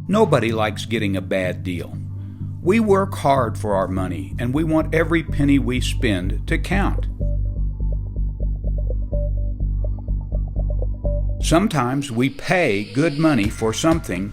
Nobody likes getting a bad deal. We work hard for our money, and we want every penny we spend to count. Sometimes we pay good money for something,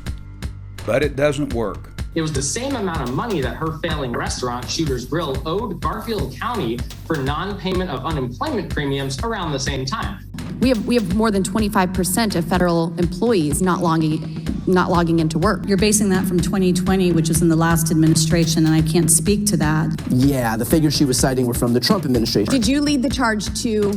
but it doesn't work. It was the same amount of money that her failing restaurant, Shooter's Grill, owed Garfield County for non-payment of unemployment premiums around the same time. We have more than 25% of federal employees not logging into work. You're basing that from 2020, which is in the last administration, and I can't speak to that. Yeah, the figures she was citing were from the Trump administration. Did you lead the charge to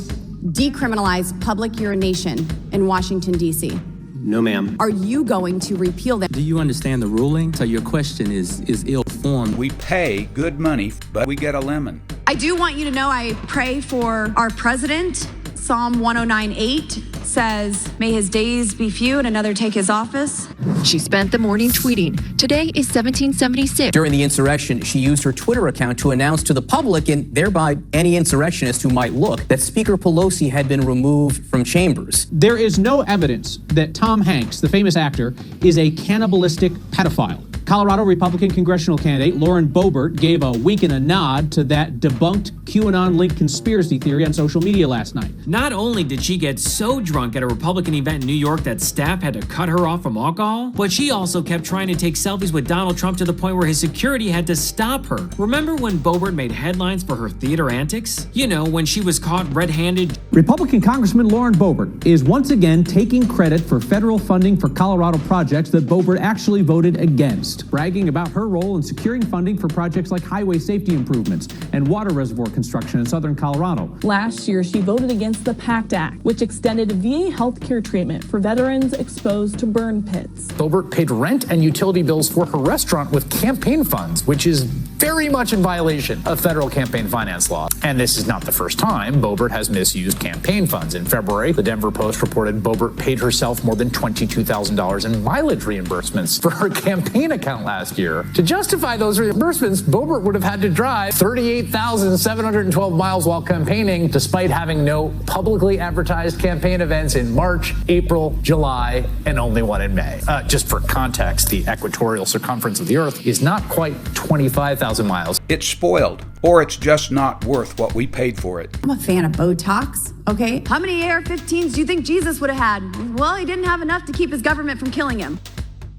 decriminalize public urination in Washington, D.C.? No, ma'am. Are you going to repeal them? Do you understand the ruling? So your question is ill-formed. We pay good money, but we get a lemon. I do want you to know I pray for our president. Psalm 109:8 says, "May his days be few and another take his office." She spent the morning tweeting, "Today is 1776. During the insurrection, she used her Twitter account to announce to the public, and thereby any insurrectionist who might look, that Speaker Pelosi had been removed from chambers. There is no evidence that Tom Hanks, the famous actor, is a cannibalistic pedophile. Colorado Republican congressional candidate Lauren Boebert gave a wink and a nod to that debunked QAnon-linked conspiracy theory on social media last night. Not only did she get so drunk at a Republican event in New York that staff had to cut her off from alcohol, but she also kept trying to take selfies with Donald Trump to the point where his security had to stop her. Remember when Boebert made headlines for her theater antics? You know, when she was caught red-handed. Republican Congressman Lauren Boebert is once again taking credit for federal funding for Colorado projects that Boebert actually voted against, bragging about her role in securing funding for projects like highway safety improvements and water reservoir construction in southern Colorado. Last year, she voted against the PACT Act, which extended VA health care treatment for veterans exposed to burn pits. Boebert paid rent and utility bills for her restaurant with campaign funds, which is very much in violation of federal campaign finance law. And this is not the first time Boebert has misused campaign funds. In February, the Denver Post reported Boebert paid herself more than $22,000 in mileage reimbursements for her campaign account last year. To justify those reimbursements, Boebert would have had to drive 38,712 miles while campaigning, despite having no publicly advertised campaign events in March, April, July, and only one in May. Just for context, the equatorial circumference of the Earth is not quite 25,000 miles. It's spoiled, or it's just not worth what we paid for it. I'm a fan of Botox, okay? How many AR-15s do you think Jesus would have had? Well, he didn't have enough to keep his government from killing him.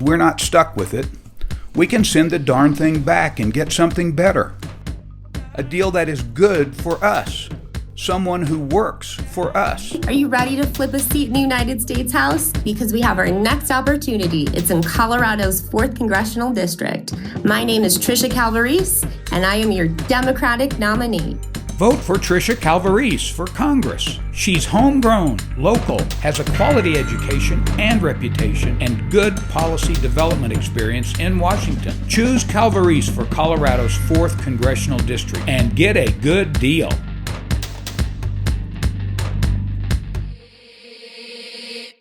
We're not stuck with it. We can send the darn thing back and get something better. A deal that is good for us. Someone who works for us. Are you ready to flip a seat in the United States House? Because we have our next opportunity. It's in Colorado's 4th Congressional District. My name is Trisha Calvarese, and I am your Democratic nominee. Vote for Trisha Calvarese for Congress. She's homegrown, local, has a quality education and reputation, and good policy development experience in Washington. Choose Calvarese for Colorado's 4th Congressional District and get a good deal.